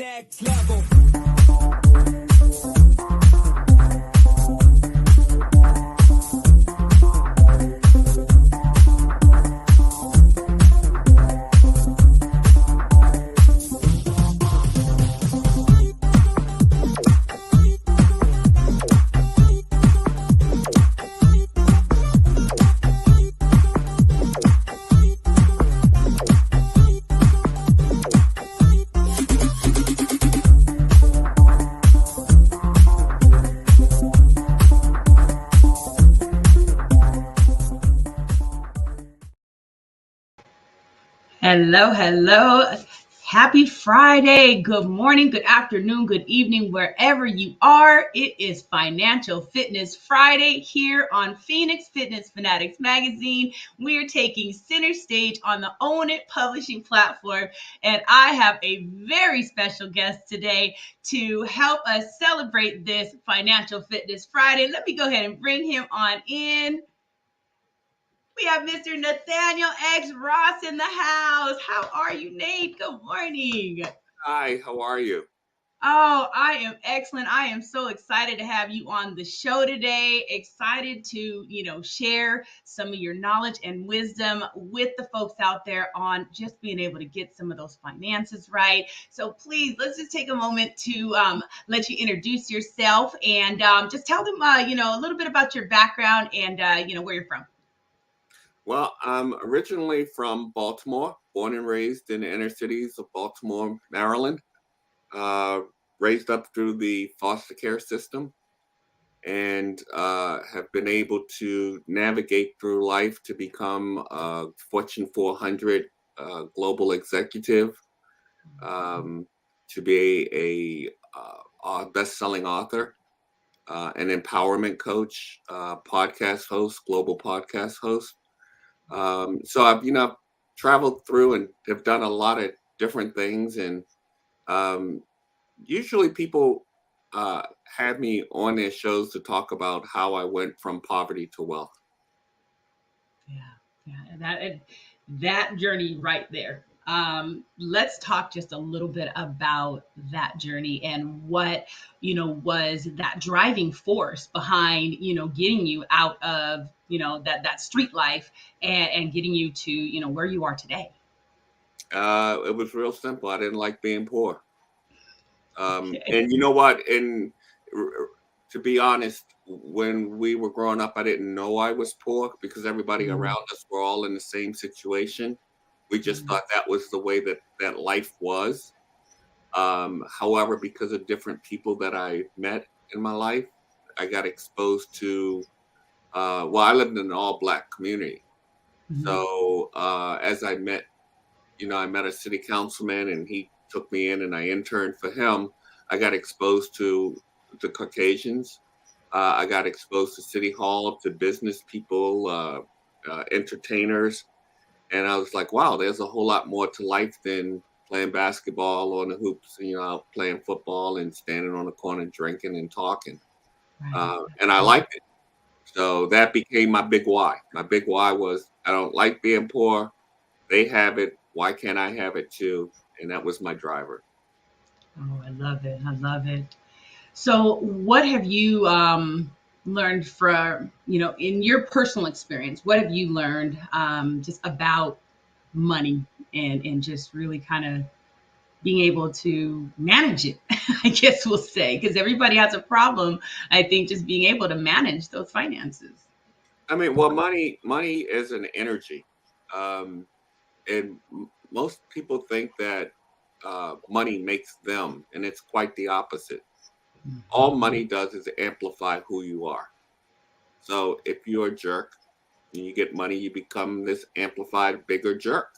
next level. Hello, hello. Happy Friday. Good morning, good afternoon, good evening, wherever you are. It is Financial Fitness Friday here on Phoenix Fitness Fanatics magazine. We're taking center stage on the Own It publishing platform, and I have a very special guest today to help us celebrate this Financial Fitness Friday. Let me go ahead and bring him on in. We have Mr. Nathaniel X Ross in the house. How are you, Nate? Good morning. Hi, how are you? Oh, I am excellent. I am so excited to have you on the show today. Excited to, share some of your knowledge and wisdom with the folks out there on just being able to get some of those finances right. So please, let's just take a moment to let you introduce yourself and just tell them, a little bit about your background and, where you're from. Well, I'm originally from Baltimore, born and raised in the inner cities of Baltimore, Maryland, raised up through the foster care system, and have been able to navigate through life to become a Fortune 400 global executive, to be a best-selling author, an empowerment coach, podcast host, global podcast host. So I've traveled through and have done a lot of different things, and usually people have me on their shows to talk about how I went from poverty to wealth. Yeah, that journey right there. Let's talk just a little bit about that journey and what was that driving force behind getting you out of that street life and getting you to where you are today. It was real simple. I didn't like being poor. Okay. And you know what? And to be honest, when we were growing up, I didn't know I was poor because everybody around us were all in the same situation. We just thought that was the way that life was. However, because of different people that I met in my life, I got exposed to, I lived in an all Black community. Mhm. So as I met a city councilman, and he took me in and I interned for him. I got exposed to the Caucasians. I got exposed to City Hall, to business people, entertainers. And I was like, wow, there's a whole lot more to life than playing basketball on the hoops, out playing football and standing on the corner drinking and talking. Right. And I liked it. So that became my big why. My big why was I don't like being poor. They have it. Why can't I have it too? And that was my driver. Oh, I love it. I love it. So, what have you learned from, in your personal experience? What have you learned just about money and just really kind of being able to manage it? I guess we'll say, because everybody has a problem. I think just being able to manage those finances. I mean, well, money is an energy, and most people think that money makes them, and it's quite the opposite. All money does is amplify who you are. So if you're a jerk and you get money, you become this amplified, bigger jerk.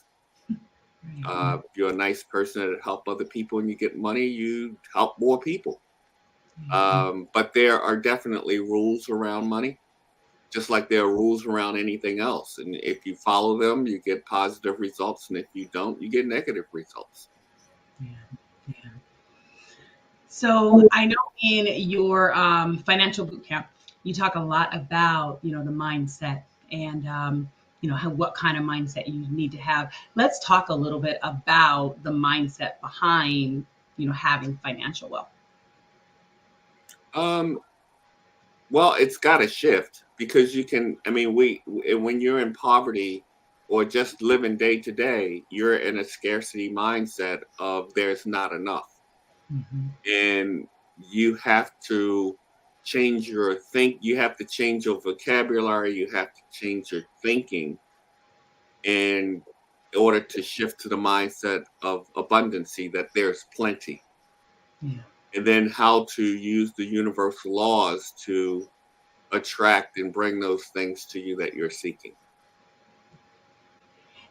If you're a nice person that help other people and you get money, you help more people. But there are definitely rules around money, just like there are rules around anything else. And if you follow them, you get positive results. And if you don't, you get negative results. Yeah, yeah. So I know in your financial boot camp, you talk a lot about, the mindset and, what kind of mindset you need to have. Let's talk a little bit about the mindset behind, having financial wealth? Um, well, it's got to shift because you can. I mean, when you're in poverty or just living day to day, you're in a scarcity mindset of there's not enough, Mm-hmm. and you have to change your think. You have to change your vocabulary. You have to change your thinking in order to shift to the mindset of abundancy, that there's plenty, Yeah. and then how to use the universal laws to attract and bring those things to you that you're seeking.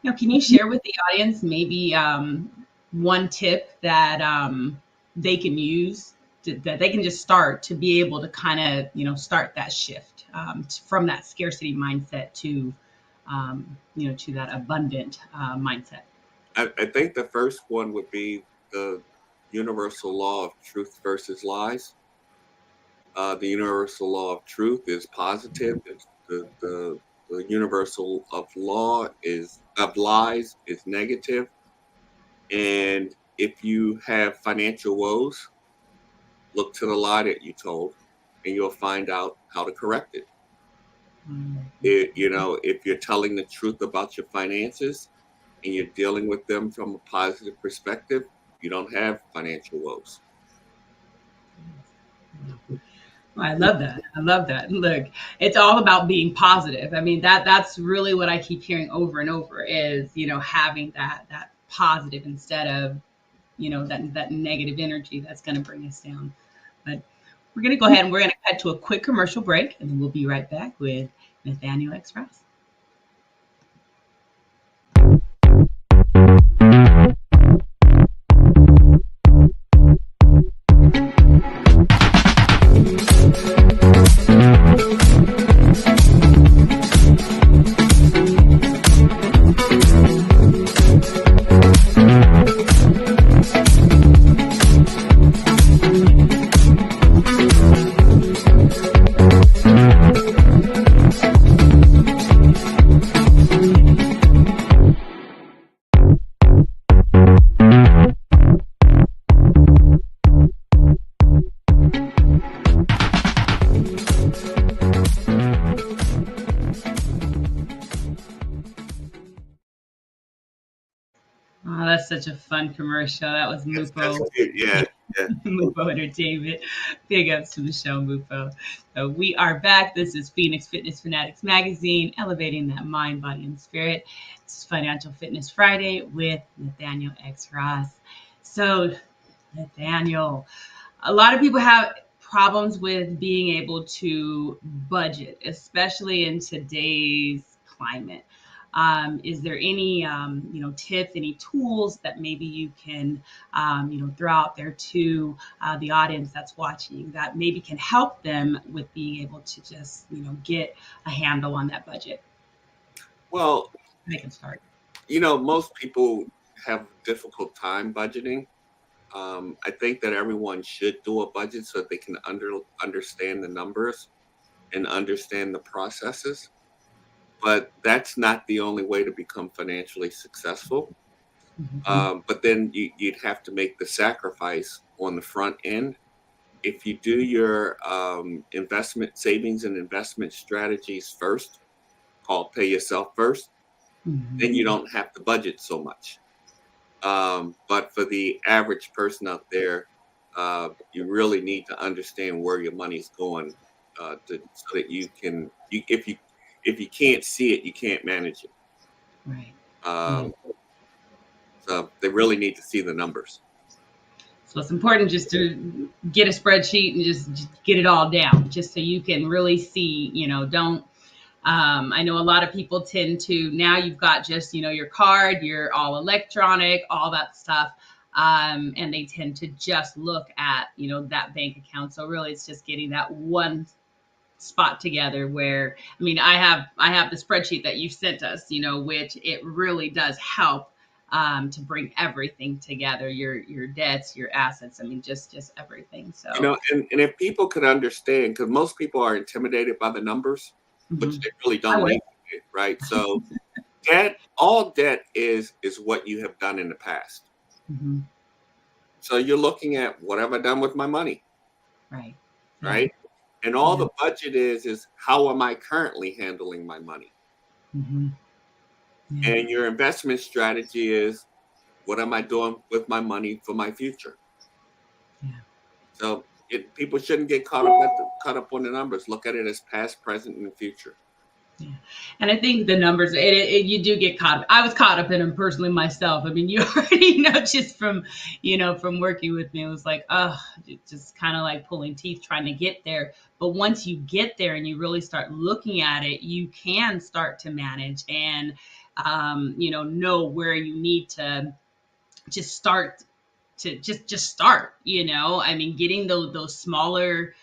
Now, can you share with the audience maybe one tip that they can use that they can just start to be able to kind of start that shift from that scarcity mindset to to that abundant mindset? I think the first one would be the universal law of truth versus lies. The universal law of truth is positive. The universal of law is of lies is negative. And if you have financial woes, look to the lie that you told, and you'll find out how to correct it. If you're telling the truth about your finances and you're dealing with them from a positive perspective, you don't have financial woes. I love that. I love that. Look, it's all about being positive. I mean, that's really what I keep hearing over and over is, having that positive instead of, that negative energy that's going to bring us down. But we're going to go ahead and we're going to cut to a quick commercial break, and then we'll be right back with Nathaniel X. Ross. Oh, that's such a fun commercial. That was That's Mupo. it. Yeah, yeah. Mupo Entertainment. Big ups to the show, Mupo. So we are back. This is Phoenix Fitness Fanatics Magazine, elevating that mind, body, and spirit. It's Financial Fitness Friday with Nathaniel X. Ross. So, Nathaniel, a lot of people have problems with being able to budget, especially in today's climate. Is there any, tips, any tools that maybe you can, throw out there to the audience that's watching that maybe can help them with being able to just, get a handle on that budget? Well, They can start. most people have difficult time budgeting. I think that everyone should do a budget so that they can understand the numbers and understand the processes. But that's not the only way to become financially successful. Mhm. But then you'd have to make the sacrifice on the front end. If you do your investment savings and investment strategies first, called pay yourself first, then you Mhm. don't have to budget so much. But for the average person out there, you really need to understand where your money's going, so that if you can't see it, you can't manage it. Right. Right. Um, so they really need to see the numbers. So it's important just to get a spreadsheet and just get it all down, just so you can really see, don't. I know a lot of people tend to now you've got just, your card, you're all electronic, all that stuff. And they tend to just look at, that bank account. So really it's just getting that one spot together where I have the spreadsheet that you sent us, which it really does help to bring everything together, your debts, your assets, just everything. So And if people could understand, because most people are intimidated by the numbers, which mhm. they really I don't would. need to be, right? So all debt is what you have done in the past. Mhm. So you're looking at what have I done with my money, Right. Yeah. right? And all Yeah. the budget is how am I currently handling my money? Mm-hmm. Yeah. And your investment strategy is what am I doing with my money for my future? Yeah. So people shouldn't get caught up on the numbers. Look at it as past, present, and future. Yeah. And I think the numbers, you do get caught up. I was caught up in them personally myself. I mean, you already know just from, from working with me, it was like, just kind of like pulling teeth trying to get there. But once you get there and you really start looking at it, you can start to manage and, know where you need to just start to just start. I mean, getting those smaller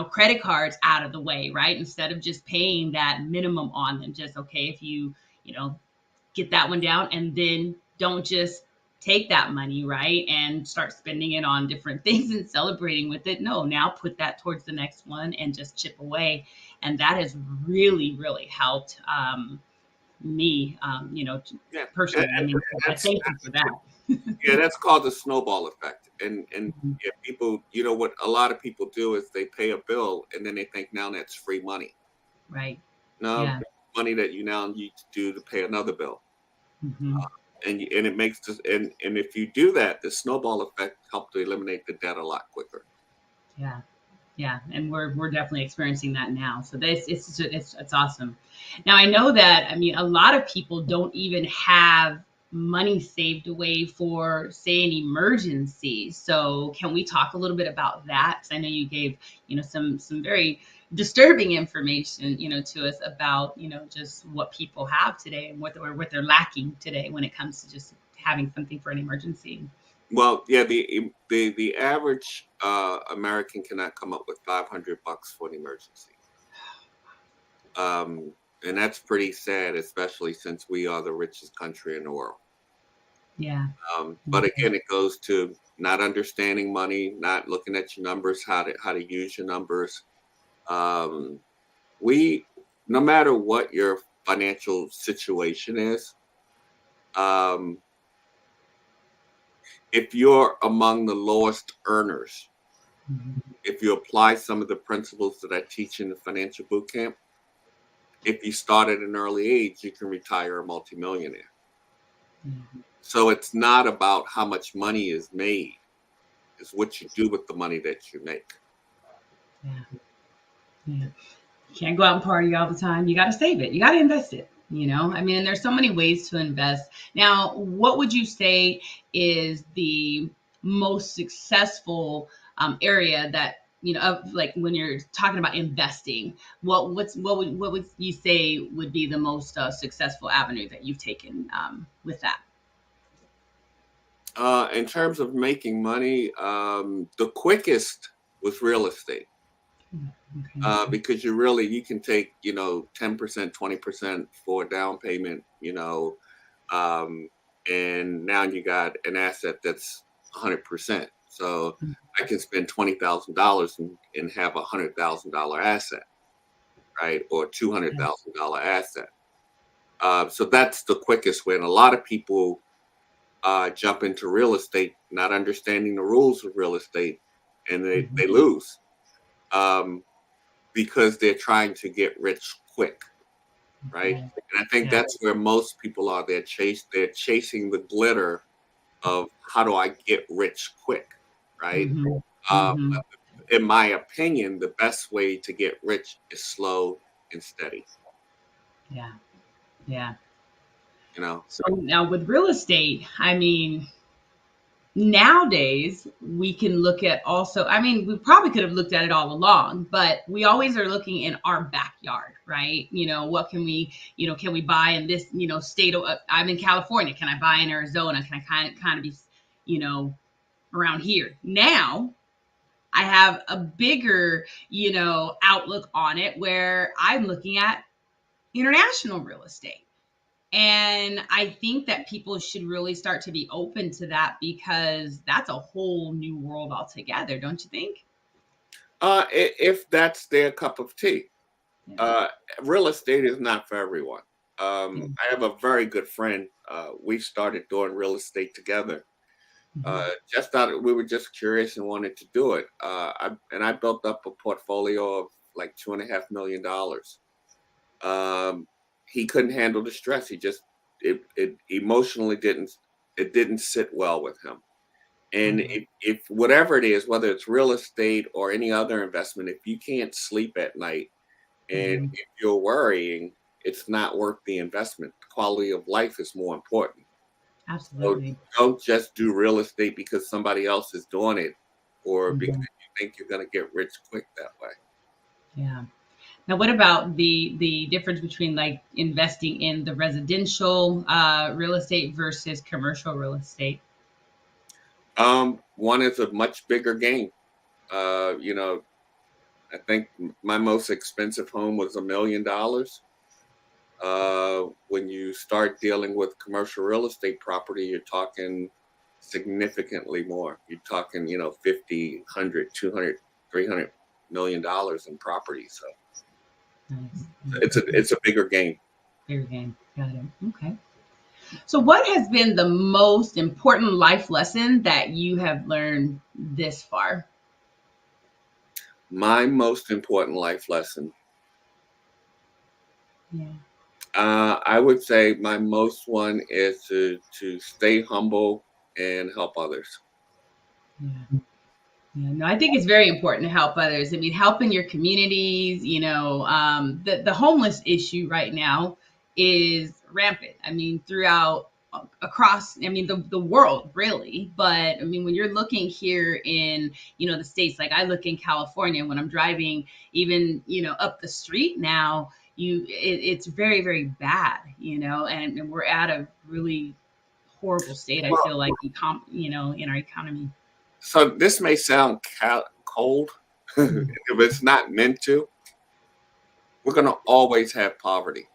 credit cards out of the way, right? Instead of just paying that minimum on them. Just okay, if you get that one down, and then don't just take that money, right, and start spending it on different things and celebrating with it. No, now put that towards the next one and just chip away. And that has really, really helped me, Yeah, and, personally. I and mean, so I that's thank you for that. yeah, that's called the snowball effect. And Mhm. yeah, people, what a lot of people do is they pay a bill and then they think now that's free money. Right. No, Yeah. money that you now need to do to pay another bill. Hmm. And it makes this, and if you do that, the snowball effect helps to eliminate the debt a lot quicker. Yeah. Yeah, and we're definitely experiencing that now. So this it's awesome. Now I know that, I mean, a lot of people don't even have money saved away for, say, an emergency. So can we talk a little bit about that? 'Cause I know you gave some very disturbing information to us about just what people have today and what they're lacking today when it comes to just having something for an emergency. Well, yeah, the average American cannot come up with $500 for an emergency. And that's pretty sad, especially since we are the richest country in the world. Yeah. But again, it goes to not understanding money, not looking at your numbers, how to use your numbers. Um, we, no matter what your financial situation is, um, if you're among the lowest earners, Mhm. if you apply some of the principles that I teach in the financial boot camp, if you start at an early age, you can retire a multimillionaire. Yeah. So it's not about how much money is made, it's what you do with the money that you make. Yeah. Yeah. You can't go out and party all the time. You got to save it. You got to invest it. I mean, and there's so many ways to invest. Now, what would you say is the most successful area that of, like, when you're talking about investing? What would you say would be the most successful avenue that you've taken with that? In terms of making money, the quickest was real estate. Okay. Because you can take 10%, 20% for a down payment, um, and now you got an asset that's 100%. So I can spend $20,000 and have $100,000 asset, right, or $200,000 asset. So that's the quickest way. And a lot of people jump into real estate not understanding the rules of real estate, and they Mhm. lose. Um, because they're trying to get rich quick, right? Okay. And I think Yeah. that's where most people are. They're chasing the glitter of how do I get rich quick, right? Hmm. Uh, Hmm. in my opinion, the best way to get rich is slow and steady. Yeah. Yeah. You know, So now with real estate, I mean, nowadays we can look at also, I mean, we probably could have looked at it all along, but we always are looking in our backyard, right? What can can we buy in this state of, I'm in California, can I buy in Arizona, can I kind of be you know around here now? I have a bigger outlook on it, where I'm looking at international real estate. And I think that people should really start to be open to that, because that's a whole new world altogether, don't you think? if that's their cup of tea, Yeah. uh, real estate is not for everyone. Yeah. I have a very good friend. We started doing real estate together, Just thought we were just curious and wanted to do it. I built up a portfolio of like $2.5 million. He couldn't handle the stress. It emotionally didn't sit well with him. And if whatever it is, whether it's real estate or any other investment, if you can't sleep at night and if you're worrying, it's not worth the investment. Quality of life is more important. Absolutely. So don't just do real estate because somebody else is doing it or because you think you're going to get rich quick that way. Yeah. Now, what about the difference between like investing in the residential real estate versus commercial real estate? One is a much bigger game. I think my most expensive home was $1 million. When you start dealing with commercial real estate property, you're talking significantly more. You're talking, 50, 100, 200, $300 million in property. So Nice. it's a bigger game. Bigger game. Got it. Okay. So what has been the most important life lesson that you have learned this far? My most important life lesson. Yeah. I would say my most one is to stay humble and help others. Yeah. Yeah, no, I think it's very important to help others. I mean, helping your communities, the homeless issue right now is rampant. I mean, across, the world really. But I mean, when you're looking here in, the States, like I look in California when I'm driving, even, up the street now, it's very, very bad, and we're at a really horrible state. I feel like, in our economy. So this may sound cold, if it's not meant to. We're going to always have poverty.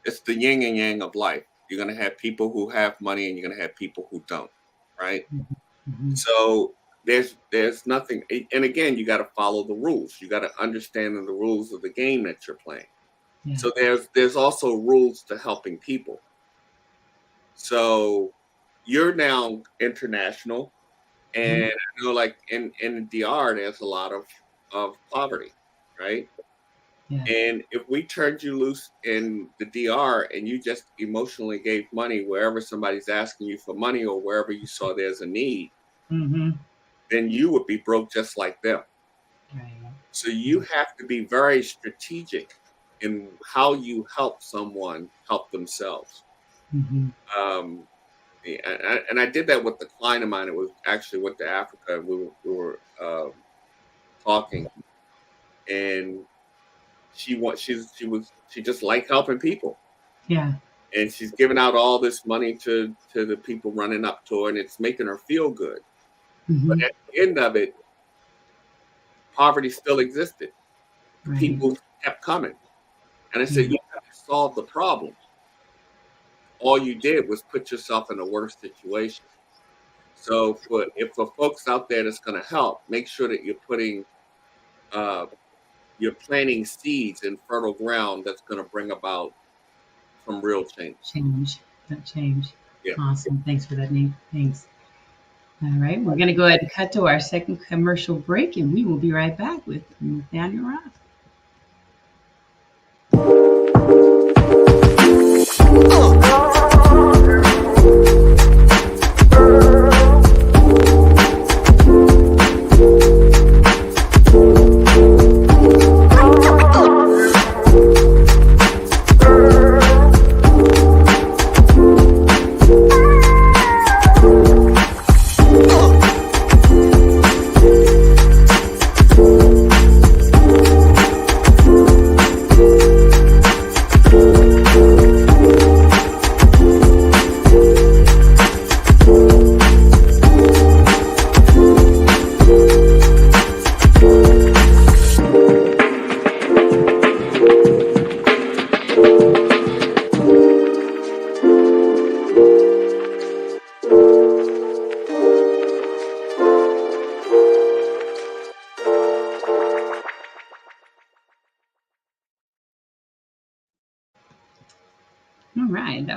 It's the yin and yang of life. You're going to have people who have money and you're going to have people who don't, right? Mm-hmm. So there's nothing. And again, you got to follow the rules. You got to understand the rules of the game that you're playing. Yeah. So there's also rules to helping people. So you're now international. And I know, like in the DR, there's a lot of poverty, right? Yeah. And if we turned you loose in the DR and you just emotionally gave money wherever somebody's asking you for money or wherever you saw there's a need, then you would be broke just like them. Right. So you have to be very strategic in how you help someone help themselves. And I did that with the client of mine. It was actually went to Africa. We were talking, and she just liked helping people. Yeah. And she's giving out all this money to the people running up to her, and it's making her feel good. But at the end of it, poverty still existed. Right. People kept coming, and I said, you have to solve the problem. All you did was put yourself in a worse situation. So for folks out there that's going to help, make sure that you're planting seeds in fertile ground that's going to bring about some real change. Change. Yeah. Awesome. Thanks for that, Nate. Thanks. All right. We're going to go ahead and cut to our second commercial break, and we will be right back with Nathaniel Roth.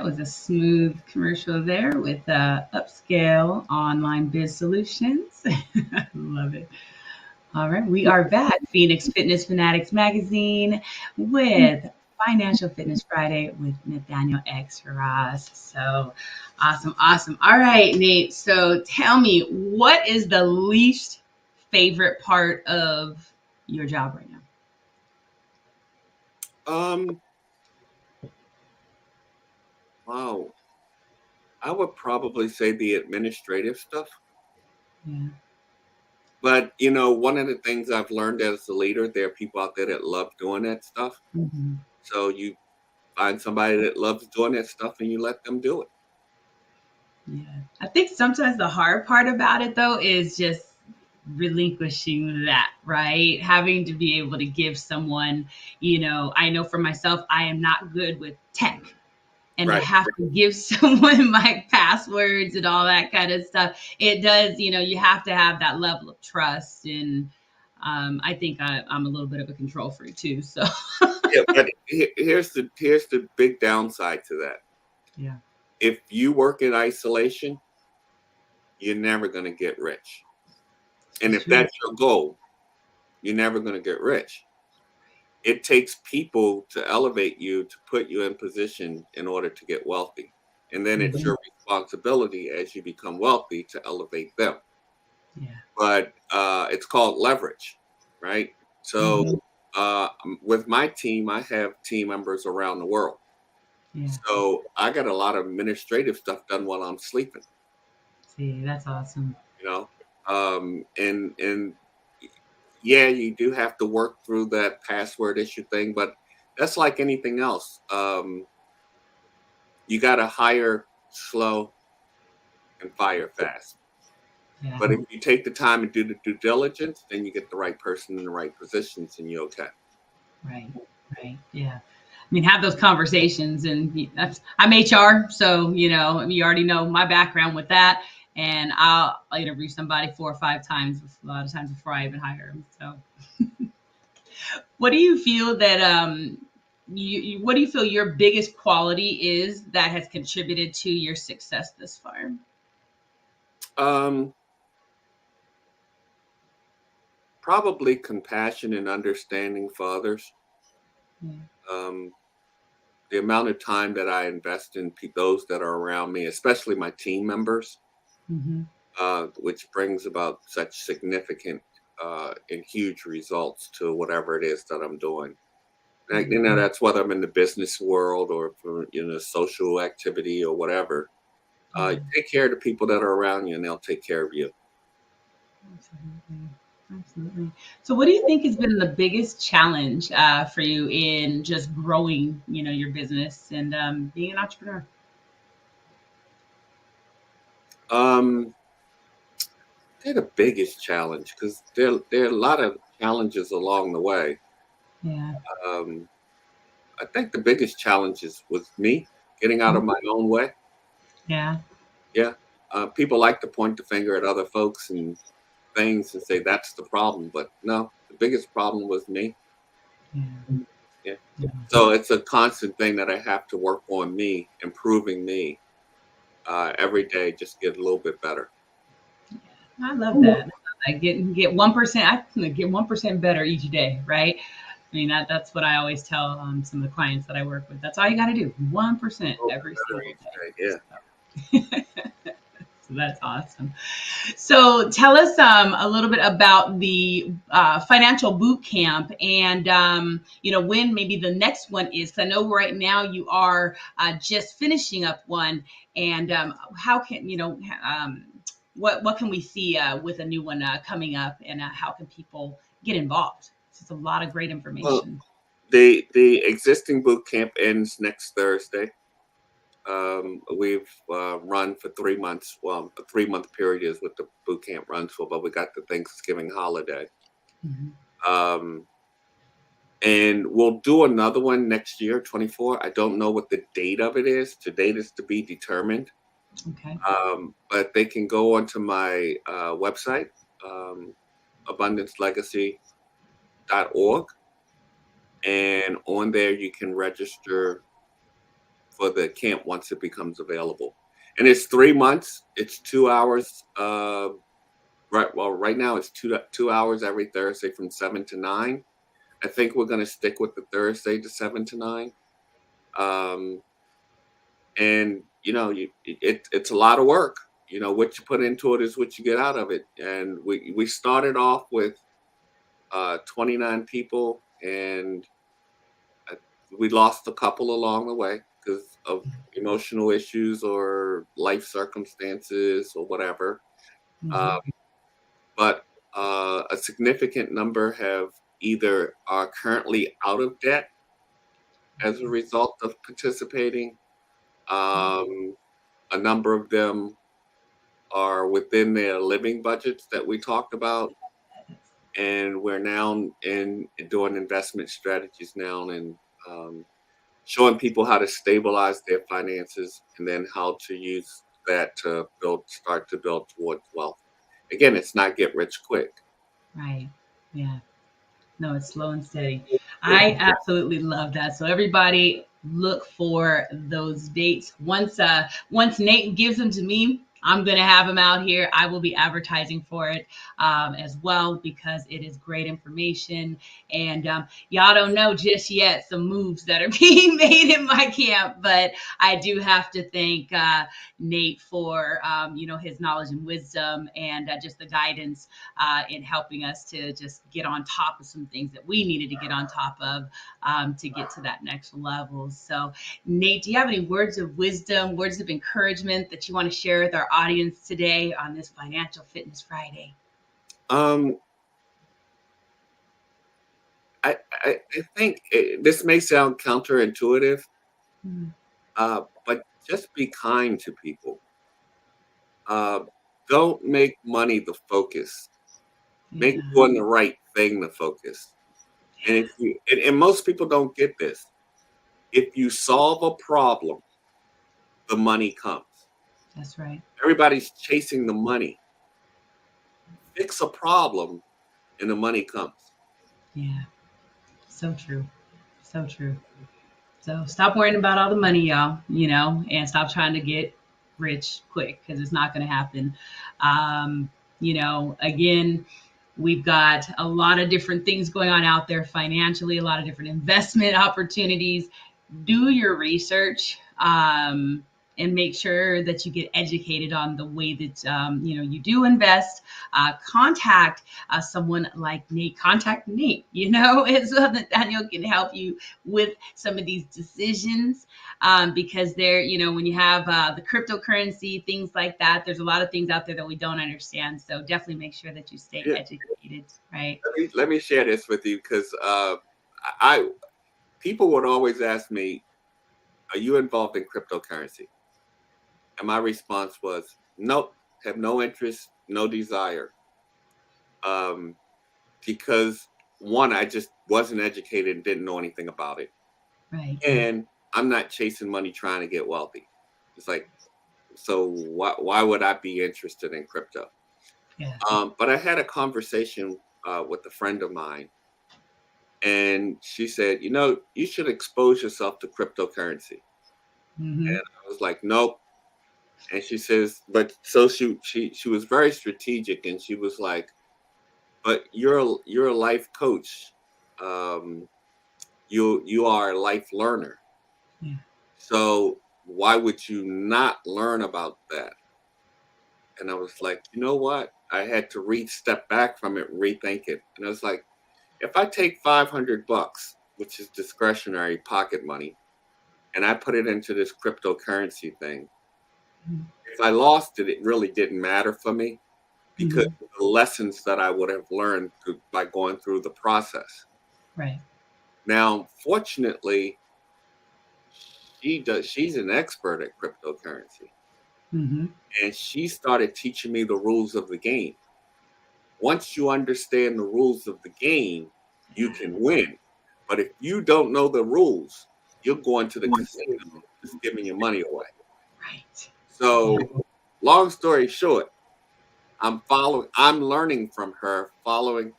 That was a smooth commercial there with upscale online biz solutions. I love it. All right, we are back, Phoenix Fitness Fanatics Magazine, with Financial Fitness Friday with Nathaniel X Ross. So awesome, awesome. All right, Nate. So tell me, what is the least favorite part of your job right now? Um, wow. I would probably say the administrative stuff. Yeah. But one of the things I've learned as a leader, there are people out there that love doing that stuff. Hmm. So you find somebody that loves doing that stuff and you let them do it. Yeah. I think sometimes the hard part about it though is just relinquishing that, right? Having to be able to give someone, I know for myself, I am not good with tech. And to Right. have to give someone my passwords and all that kind of stuff, it does, you have to have that level of trust. And I think I'm a little bit of a control freak too. So, Yeah, but here's the big downside to that. yeah, If you work in isolation, you're never going to get rich. And it's if true. that's your goal, you're never going to get rich. It takes people to elevate you, to put you in position in order to get wealthy. And then it's Mhm. your responsibility as you become wealthy to elevate them. Yeah. But it's called leverage, right? So Hmm. with my team, I have team members around the world. Yeah. So I got a lot of administrative stuff done while I'm sleeping, See, that's awesome. you know. And yeah, you do have to work through that password issue thing, but that's like anything else. You got to hire slow and fire fast. Yeah. But if you take the time and do the due diligence, then you get the right person in the right positions and you're okay. Right. Right. Yeah. I mean, have those conversations, and I'm HR, so you already know my background with that, and I'll interview somebody 4 or 5 times, a lot of times before I even hire them. So, what do you feel that what do you feel your biggest quality is that has contributed to your success this far? Um, Probably compassion and understanding for others. Yeah. Um, the amount of time that I invest in those that are around me, especially my team members, Hmm. which brings about such significant and huge results to whatever it is that I'm doing. And, that's whether I'm in the business world or for social activity or whatever. Yeah. Take care of the people that are around you, and they'll take care of you. Absolutely. Absolutely. So, what do you think has been the biggest challenge for you in just growing, your business and being an entrepreneur? Um, they're the biggest challenge because there are a lot of challenges along the way. Yeah. Um, I think the biggest challenges was me getting out of Mhm. my own way. Yeah. Yeah. People like to point the finger at other folks and things and say that's the problem, but no, the biggest problem was me. Yeah. Yeah. Yeah. So it's a constant thing that I have to work on me, improving me every day, just get a little bit better. I love that. I get 1%. I can get 1% better each day, right? I mean that's what I always tell some of the clients that I work with. That's all you got to do. 1% A little bit every better single each day. Yeah. day. So that's awesome. So tell us a little bit about the financial boot camp, and when maybe the next one is. 'Cause I know right now you are just finishing up one, and how can what can we see with a new one coming up, and how can people get involved? It's a lot of great Well, information. the existing boot camp ends next Thursday. We've run for 3 months. Well, a 3 month period is what the boot camp runs for, but we got the Thanksgiving holiday. Mhm. Um, and we'll do another one next year, 24. I don't know what the date of it is. The date is to be determined. Okay. But they can go onto my website, um, abundancelegacy.org, and on there you can register for the camp once it becomes available. And it's 3 months. It's 2 hours. Right. Well, right now it's 2 hours every Thursday from 7 to 9. I think we're going to stick with the Thursday to 7 to 9. Um, and it's a lot of work. What you put into it is what you get out of it. And we started off with 29 people, and uh, we lost a couple along the way because of emotional issues or life circumstances or whatever. Uh, Mhm. but a significant number have either are currently out of debt as a result of participating. Um, a number of them are within their living budgets that we talked about, and we're now in doing investment strategies now and um, showing people how to stabilize their finances and then how to use that to start to build towards wealth. Again, it's not get rich quick. Right. Yeah. No, it's slow and steady. I absolutely love that. So everybody look for those dates. Once Nate gives them to me, I'm gonna have them out here. I will be advertising for it as well because it is great information. And y'all don't know just yet some moves that are being made in my camp, but I do have to thank Nate for his knowledge and wisdom and just the guidance in helping us to just get on top of some things that we needed to get on top of to get to that next level. So, Nate, do you have any words of wisdom, words of encouragement that you want to share with our audience today on this Financial Fitness Friday? Um, I think this may sound counterintuitive, Mm, but just be kind to people. Uh, don't make money the focus. Make yeah, doing the right thing the focus. And if you and most people don't get this. If you solve a problem, the money comes. that's right. Everybody's chasing the money. Fix a problem and the money comes. Yeah, so true. So true. So stop worrying about all the money, y'all, and stop trying to get rich quick because it's not going to happen. Again, we've got a lot of different things going on out there financially, a lot of different investment opportunities. Do your research and make sure that you get educated on the way that you do invest. Contact someone like Nate. Contact Nate. And so that Nathaniel can help you with some of these decisions because when you have the cryptocurrency, things like that, there's a lot of things out there that we don't understand. So definitely make sure that you stay Yeah, educated, right? let me share this with you because I people would always ask me, "Are you involved in cryptocurrency?" And my response was, "Nope, have no interest, no desire." Um, because one, I just wasn't educated and didn't know anything about it, Right. and I'm not chasing money trying to get wealthy. It's like, so why would I be interested in crypto? Yeah. But I had a conversation with a friend of mine, and she said, you should expose yourself to cryptocurrency. Mm-hmm. And I was like, nope. And she says, but so she was very strategic, and she was like, but you're a life coach. Um, you are a life learner. Yeah. So why would you not learn about that? And I was like, you know what? I had to step back from it, rethink it. And I was like, if I take $500, which is discretionary pocket money, and I put it into this cryptocurrency thing, if I lost it, it really didn't matter for me because Mm-hmm. of the lessons that I would have learned by going through the process. Right. Now, fortunately, she's an expert at cryptocurrency, Mm-hmm. and she started teaching me the rules of the game. Once you understand the rules of the game, you can win. But if you don't know the rules, you're going to the casino just giving your money away. Right. Yeah. So, long story short, I'm learning from her, following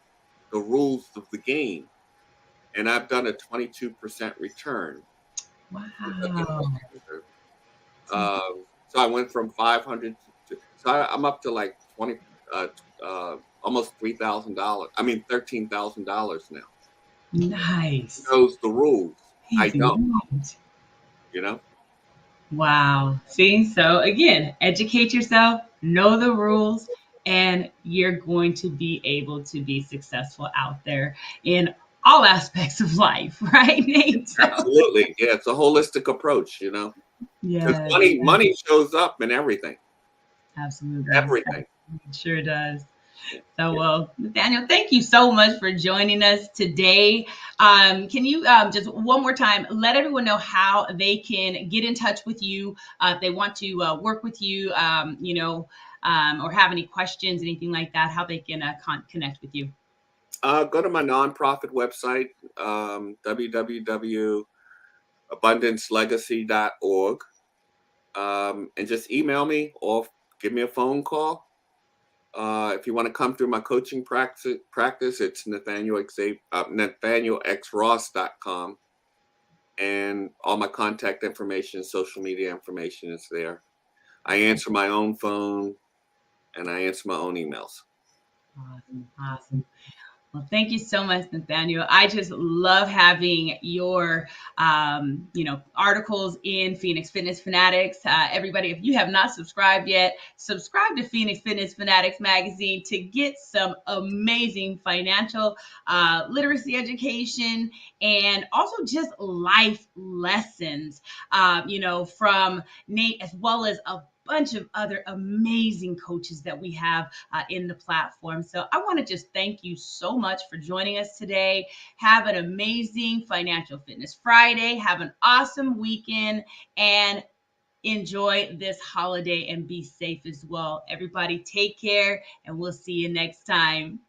the rules of the game, and I've done a 22% return. Kentucky Wow. Federal Reserve. So I went from 500 so I'm up to like 20, uh, almost $3,000. I mean, $13,000 now. Nice. Knows the rules. I don't, Amazing. Right. you know? Wow. See, so again, educate yourself, know the rules, and you're going to be able to be successful out there in all aspects of life, right, Nate? So, Absolutely. Yeah, it's a holistic approach, you know? Because yes, money shows up in everything. absolutely. Everything. It sure does. Yeah. So, Yeah. well, Nathaniel, thank you so much for joining us today. Can you just one more time let everyone know how they can get in touch with you if they want to work with you, or have any questions, anything like that, how they can connect with you? Go to my nonprofit website, www.abundancelegacy.org, and just email me or give me a phone call. If you want to come through my coaching practice, it's nathanielxross.com. And all my contact information, social media information is there. I answer my own phone and I answer my own emails. Awesome. Awesome. Well, thank you so much, Nathaniel. I just love having your, articles in Phoenix Fitness Fanatics. Everybody, if you have not subscribed yet, subscribe to Phoenix Fitness Fanatics magazine to get some amazing financial literacy education and also just life lessons, from Nate as well as a bunch of other amazing coaches that we have in the platform. So I want to just thank you so much for joining us today. Have an amazing Financial Fitness Friday. Have an awesome weekend and enjoy this holiday and be safe as well. Everybody, take care and we'll see you next time.